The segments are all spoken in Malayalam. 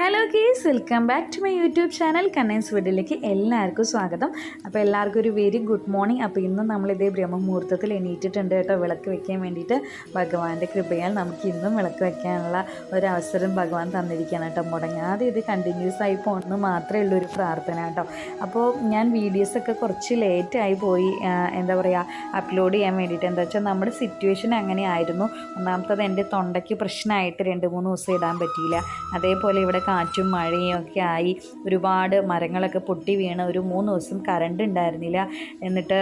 Hello guys, welcome back to my YouTube channel Kannan's വീഡിയോയിലേക്ക് എല്ലാവർക്കും സ്വാഗതം. അപ്പോൾ എല്ലാവർക്കും ഒരു വെരി ഗുഡ് മോർണിംഗ്. അപ്പോൾ ഇന്ന് നമ്മളിതേ ബ്രഹ്മമുഹൂർത്തത്തിൽ എണീറ്റിട്ടുണ്ട് കേട്ടോ, വിളക്ക് വെക്കാൻ വേണ്ടിയിട്ട്. ഭഗവാന്റെ കൃപയാൽ നമുക്ക് ഇന്നും വിളക്ക് വെക്കാനുള്ള ഒരു അവസരം ഭഗവാൻ തന്നിരിക്കുകയാണ് കേട്ടോ. മുടങ്ങാതെ ഇത് കണ്ടിന്യൂസ് ആയി പോകുന്നത് മാത്രമേ ഉള്ളൂ ഒരു പ്രാർത്ഥന കേട്ടോ. അപ്പോൾ ഞാൻ വീഡിയോസൊക്കെ കുറച്ച് ലേറ്റായി പോയി, എന്താ പറയുക, അപ്ലോഡ് ചെയ്യാൻ വേണ്ടിയിട്ട്. എന്താ വെച്ചാൽ നമ്മുടെ സിറ്റുവേഷൻ അങ്ങനെ ആയിരുന്നു. ഒന്നാമത്തത് എൻ്റെ തൊണ്ടയ്ക്ക് പ്രശ്നമായിട്ട് 2-3 ദിവസം ഇടാൻ പറ്റിയില്ല. അതേപോലെ ഇവിടെ കാറ്റും മഴയും ഒക്കെ ആയി ഒരുപാട് മരങ്ങളൊക്കെ പൊട്ടി വീണ് ഒരു 3 ദിവസം കറണ്ട് ഉണ്ടായിരുന്നില്ല. എന്നിട്ട്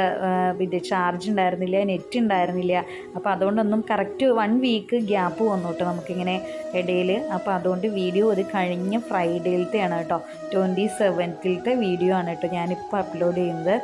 ഇത് ചാർജ് ഉണ്ടായിരുന്നില്ല, നെറ്റ് ഉണ്ടായിരുന്നില്ല. അപ്പോൾ അതുകൊണ്ടൊന്നും കറക്റ്റ് 1 വീക്ക് ഗ്യാപ്പ് വന്നു കേട്ടോ നമുക്കിങ്ങനെ ഇടയിൽ. അപ്പോൾ അതുകൊണ്ട് വീഡിയോ അത് കഴിഞ്ഞ ഫ്രൈഡേയിലത്തെയാണ് കേട്ടോ, 27th വീഡിയോ ആണ് കേട്ടോ ഞാനിപ്പോൾ അപ്ലോഡ് ചെയ്യുന്നത്.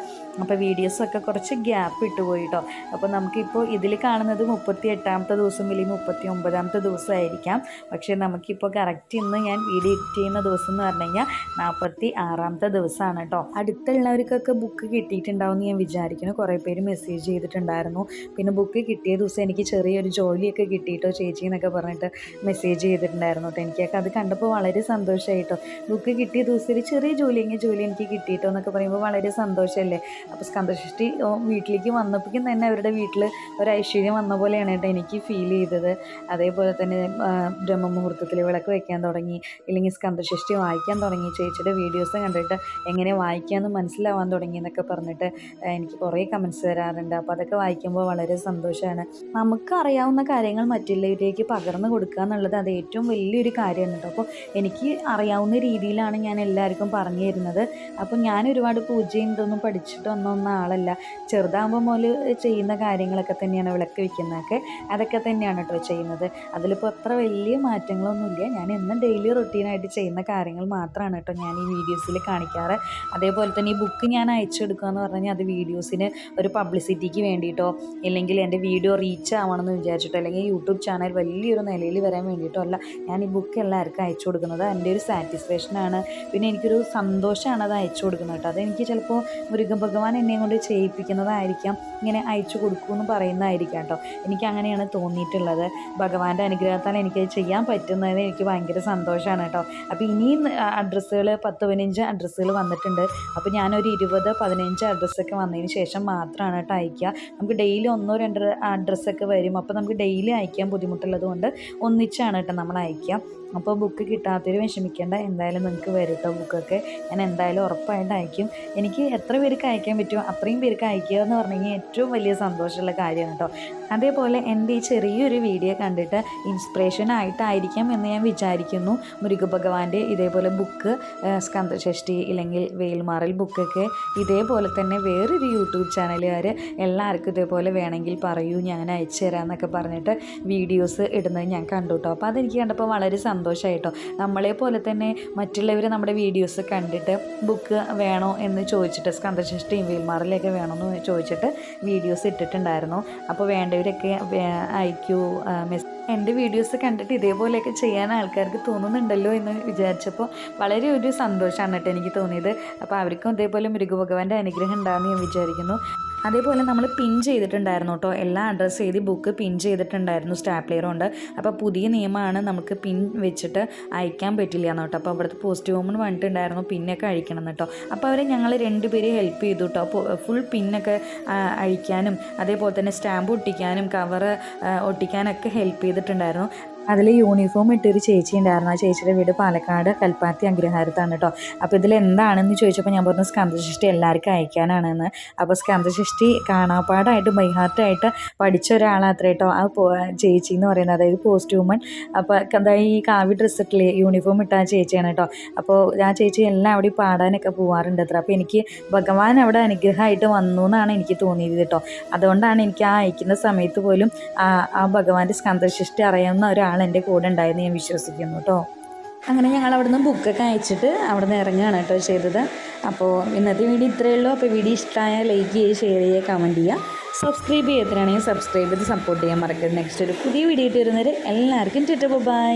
അപ്പോൾ വീഡിയോസൊക്കെ കുറച്ച് ഗ്യാപ്പ് ഇട്ട് പോയി കേട്ടോ. അപ്പോൾ നമുക്കിപ്പോൾ ഇതിൽ കാണുന്നത് 38ാമത്തെ ദിവസം അല്ലെങ്കിൽ 39ാമത്തെ ദിവസമായിരിക്കാം. പക്ഷേ നമുക്കിപ്പോൾ കറക്റ്റ് ഇന്ന് ഞാൻ വീഡിയോ എഡിറ്റ് ചെയ്യുന്ന ദിവസം എന്ന് പറഞ്ഞു കഴിഞ്ഞാൽ 46ാമത്തെ ദിവസമാണ് കേട്ടോ. അടുത്തുള്ളവർക്കൊക്കെ ബുക്ക് കിട്ടിയിട്ടുണ്ടാവും എന്ന് ഞാൻ വിചാരിക്കുന്നു. കുറേ പേര് മെസ്സേജ് ചെയ്തിട്ടുണ്ടായിരുന്നു. പിന്നെ ബുക്ക് കിട്ടിയ ദിവസം എനിക്ക് ചെറിയൊരു ജോലിയൊക്കെ കിട്ടിയിട്ടോ ചേച്ചി എന്നൊക്കെ പറഞ്ഞിട്ട് മെസ്സേജ് ചെയ്തിട്ടുണ്ടായിരുന്നു കേട്ടോ. എനിക്കൊക്കെ അത് കണ്ടപ്പോൾ വളരെ സന്തോഷമായിട്ടോ. ബുക്ക് കിട്ടിയ ദിവസം ഒരു ചെറിയ ജോലി എനിക്ക് കിട്ടിയിട്ടോ എന്നൊക്കെ പറയുമ്പോൾ വളരെ സന്തോഷമല്ലേ. അപ്പോൾ സ്കന്ദഷഷ്ടി വീട്ടിലേക്ക് വന്നപ്പോഴേക്കും തന്നെ അവരുടെ വീട്ടിൽ ഒരു ഐശ്വര്യം വന്ന പോലെയാണ് കേട്ടോ എനിക്ക് ഫീൽ ചെയ്തത്. അതേപോലെ തന്നെ ബ്രഹ്മമുഹൂർത്തത്തിൽ വിളക്ക് വയ്ക്കാൻ തുടങ്ങി, ഇല്ലെങ്കിൽ സ്കന്ദഷഷ്ടി വായിക്കാൻ തുടങ്ങി. ചേച്ചിയുടെ വീഡിയോസ് കണ്ടിട്ട് എങ്ങനെ വായിക്കാമെന്ന് മനസ്സിലാവാൻ തുടങ്ങി എന്നൊക്കെ പറഞ്ഞിട്ട് എനിക്ക് കുറേ കമൻറ്റ്സ് വരാറുണ്ട്. അപ്പോൾ അതൊക്കെ വായിക്കുമ്പോൾ വളരെ സന്തോഷമാണ്. നമുക്ക് അറിയാവുന്ന കാര്യങ്ങൾ മറ്റുള്ളവരിലേക്ക് പകർന്നു കൊടുക്കുക എന്നുള്ളത് അത് ഏറ്റവും വലിയൊരു കാര്യമാണ് കേട്ടോ. അപ്പോൾ എനിക്ക് അറിയാവുന്ന രീതിയിലാണ് ഞാൻ എല്ലാവർക്കും പറഞ്ഞു തരുന്നത്. അപ്പോൾ ഞാൻ ഒരുപാട് പൂജയും ഇതൊന്നും പഠിച്ചിട്ട് വന്ന ആളല്ല. ചെറുതാകുമ്പോൾ മുതൽ ചെയ്യുന്ന കാര്യങ്ങളൊക്കെ തന്നെയാണ് വിളക്ക് വയ്ക്കുന്നതൊക്കെ, അതൊക്കെ തന്നെയാണ് കേട്ടോ ചെയ്യുന്നത്. അതിലിപ്പോൾ അത്ര വലിയ മാറ്റങ്ങളൊന്നുമില്ല. ഞാൻ എന്നും ഡെയിലി റൊട്ടീനായിട്ട് ചെയ്യുന്ന കാര്യങ്ങൾ മാത്രമാണ് കേട്ടോ ഞാൻ ഈ വീഡിയോസിൽ കാണിക്കാറ്. അതേപോലെ തന്നെ ഈ ബുക്ക് ഞാൻ അയച്ചു കൊടുക്കുക എന്ന് പറഞ്ഞു കഴിഞ്ഞാൽ അത് വീഡിയോസിന് ഒരു പബ്ലിസിറ്റിക്ക് വേണ്ടിയിട്ടോ, ഇല്ലെങ്കിൽ എൻ്റെ വീഡിയോ റീച്ച് ആവണമെന്ന് വിചാരിച്ചിട്ടോ, അല്ലെങ്കിൽ യൂട്യൂബ് ചാനൽ വലിയൊരു നിലയിൽ വരാൻ വേണ്ടിയിട്ടോ അല്ല ഞാൻ ഈ ബുക്ക് എല്ലാവർക്കും അയച്ചു കൊടുക്കുന്നത്. എൻ്റെ ഒരു സാറ്റിസ്ഫാക്ഷനാണ്, പിന്നെ എനിക്കൊരു സന്തോഷമാണ് അത് അയച്ചു കൊടുക്കുന്നത് കേട്ടോ. അതെനിക്ക് ചിലപ്പോൾ ഭഗവാൻ എന്നെ കൊണ്ട് ചെയ്യിപ്പിക്കുന്നതായിരിക്കാം, ഇങ്ങനെ അയച്ചു കൊടുക്കുമെന്ന് പറയുന്നതായിരിക്കാം കേട്ടോ. എനിക്ക് അങ്ങനെയാണ് തോന്നിയിട്ടുള്ളത്. ഭഗവാന്റെ അനുഗ്രഹത്താൽ എനിക്കത് ചെയ്യാൻ പറ്റുന്നതിന് എനിക്ക് ഭയങ്കര സന്തോഷമാണ് കേട്ടോ. അപ്പോൾ ഇനിയും അഡ്രസ്സുകൾ 10-15 അഡ്രസ്സുകൾ വന്നിട്ടുണ്ട്. അപ്പോൾ ഞാനൊരു 20-15 അഡ്രസ്സൊക്കെ വന്നതിന് ശേഷം മാത്രമാണ് കേട്ടോ അയക്കുക. നമുക്ക് ഡെയിലി 1-2 അഡ്രസ്സൊക്കെ വരും. അപ്പോൾ നമുക്ക് ഡെയിലി അയക്കാൻ ബുദ്ധിമുട്ടുള്ളത് കൊണ്ട് ഒന്നിച്ചാണ് കേട്ടോ നമ്മൾ അയക്കുക. അപ്പോൾ ബുക്ക് കിട്ടാത്തവർ വിഷമിക്കേണ്ട, എന്തായാലും നിങ്ങൾക്ക് വരും കേട്ടോ ബുക്കൊക്കെ. ഞാൻ എന്തായാലും ഉറപ്പായിട്ട് അയക്കും. എനിക്ക് എത്ര പേർക്ക് അയക്കാൻ പറ്റുമോ അത്രയും പേർക്ക് അയക്കുക എന്ന് പറഞ്ഞു കഴിഞ്ഞാൽ ഏറ്റവും വലിയ സന്തോഷമുള്ള കാര്യമാണ് കേട്ടോ. അതേപോലെ എൻ്റെ ഈ ചെറിയൊരു വീഡിയോ കണ്ടിട്ട് ഇൻസ്പിറേഷൻ ആയിട്ടായിരിക്കാം എന്ന് ഞാൻ വിചാരിക്കുന്നു. ഭഗവാന്റെ ഇതേപോലെ ബുക്ക്, സ്കന്ദഷഷ്ടി ഇല്ലെങ്കിൽ വേൽമാറൽ ബുക്കൊക്കെ ഇതേപോലെ തന്നെ വേറൊരു യൂട്യൂബ് ചാനലുകാർ എല്ലാവർക്കും ഇതേപോലെ വേണമെങ്കിൽ പറയൂ, ഞാൻ അയച്ചു തരാമെന്നൊക്കെ പറഞ്ഞിട്ട് വീഡിയോസ് ഇടുന്നത് ഞാൻ കണ്ടു കേട്ടോ. അപ്പോൾ അതെനിക്ക് കണ്ടപ്പോൾ വളരെ സന്തോഷമായിട്ടോ. നമ്മളെ പോലെ തന്നെ മറ്റുള്ളവർ നമ്മുടെ വീഡിയോസ് കണ്ടിട്ട് ബുക്ക് വേണോ എന്ന് ചോദിച്ചിട്ട്, സ്കന്ദഷഷ്ടിയും വേൽമാറലൊക്കെ വേണമെന്ന് ചോദിച്ചിട്ട് വീഡിയോസ് ഇട്ടിട്ടുണ്ടായിരുന്നു. അപ്പോൾ വേണ്ടവരൊക്കെ അയക്കൂ. എൻ്റെ വീഡിയോസ് കണ്ടിട്ട് ഇതേപോലെയൊക്കെ ചെയ്യാൻ ആൾക്കാർക്ക് തോന്നുന്നുണ്ടല്ലോ എന്ന് വിചാരിച്ചപ്പോൾ വളരെ ഒരു സന്തോഷമാണ് കേട്ടോ എനിക്ക് തോന്നിയത്. അപ്പോൾ അവർക്കും ഇതേപോലെ ഭഗവാന്റെ അനുഗ്രഹം ഉണ്ടാകുമെന്ന് ഞാൻ വിചാരിക്കുന്നു. അതേപോലെ നമ്മൾ പിൻ ചെയ്തിട്ടുണ്ടായിരുന്നു കേട്ടോ, എല്ലാ അഡ്രസ്സ് എഴുതി ബുക്ക് പിൻ ചെയ്തിട്ടുണ്ടായിരുന്നു സ്റ്റാപ്ലെയർ കൊണ്ട്. അപ്പോൾ പുതിയ നിയമമാണ്, നമുക്ക് പിൻ വെച്ചിട്ട് അയക്കാൻ പറ്റില്ല എന്ന് കേട്ടോ. അപ്പോൾ അവിടുത്തെ പോസ്റ്റ് വുമൺ വന്നിട്ടുണ്ടായിരുന്നു പിന്നൊക്കെ അഴിക്കണം കേട്ടോ. അപ്പോൾ അവർ ഞങ്ങൾ 2 പേര് ഹെൽപ്പ് ചെയ്തു കേട്ടോ. ഫുൾ പിന്നൊക്കെ അഴിക്കാനും അതേപോലെ തന്നെ സ്റ്റാമ്പ് ഒട്ടിക്കാനും കവറ് ഒട്ടിക്കാനൊക്കെ ഹെൽപ്പ് ചെയ്തിട്ടുണ്ടായിരുന്നു. അതിൽ യൂണിഫോം ഇട്ടൊരു ചേച്ചി ഉണ്ടായിരുന്നു. ആ ചേച്ചിയുടെ വീട് പാലക്കാട് കൽപ്പാത്തി അഗ്രഹാരത്താണ് കേട്ടോ. അപ്പോൾ ഇതിൽ എന്താണെന്ന് ചോദിച്ചപ്പോൾ ഞാൻ പറഞ്ഞു സ്കന്ദഷഷ്ടി എല്ലാവർക്കും അയക്കാനാണെന്ന്. അപ്പോൾ സ്കന്ദഷഷ്ടി കാണാപ്പാടായിട്ട് ബൈഹാർട്ടായിട്ട് പഠിച്ച ഒരാളാത്ര കേട്ടോ ആ ചേച്ചി എന്ന് പറയുന്നത്, അതായത് പോസ്റ്റ് വുമൺ. അപ്പോൾ ഈ കാവ്യ ഡ്രസ്സ് ഇട്ടില്ലേ യൂണിഫോം ഇട്ട ആ ചേച്ചിയാണ് കേട്ടോ. അപ്പോൾ ആ ചേച്ചി എല്ലാം അവിടെ പാടാനൊക്കെ പോകാറുണ്ട് അത്ര. അപ്പോൾ എനിക്ക് ഭഗവാൻ അവിടെ അനുഗ്രഹമായിട്ട് വന്നു എന്നാണ് എനിക്ക് തോന്നിയത് കേട്ടോ. അതുകൊണ്ടാണ് എനിക്ക് ആ അയക്കുന്ന സമയത്ത് പോലും ആ ഭഗവാന്റെ സ്കന്ദഷഷ്ടി അറിയാവുന്ന ഒരാൾ എൻ്റെ കൂടെ ഉണ്ടായെന്ന് ഞാൻ വിശ്വസിക്കുന്നു കേട്ടോ. അങ്ങനെ ഞങ്ങൾ അവിടുന്ന് ബുക്കൊക്കെ അയച്ചിട്ട് അവിടെ നിന്ന് ഇറങ്ങുകയാണ് കേട്ടോ ചെയ്തത്. അപ്പോൾ ഇന്നത്തെ വീഡിയോ ഇത്രയേ ഉള്ളൂ. അപ്പോൾ വീഡിയോ ഇഷ്ടമായാൽ ലൈക്ക് ചെയ്യുക, ഷെയർ ചെയ്യുക, കമൻറ്റ് ചെയ്യുക. സബ്സ്ക്രൈബ് ചെയ്തിട്ടാണെങ്കിൽ സബ്സ്ക്രൈബ് ചെയ്ത് സപ്പോർട്ട് ചെയ്യാൻ മറക്കരുത്. നെക്സ്റ്റ് ഒരു പുതിയ വീഡിയോ ഇട്ട് വരുന്നവരെ എല്ലാവർക്കും ബൈ.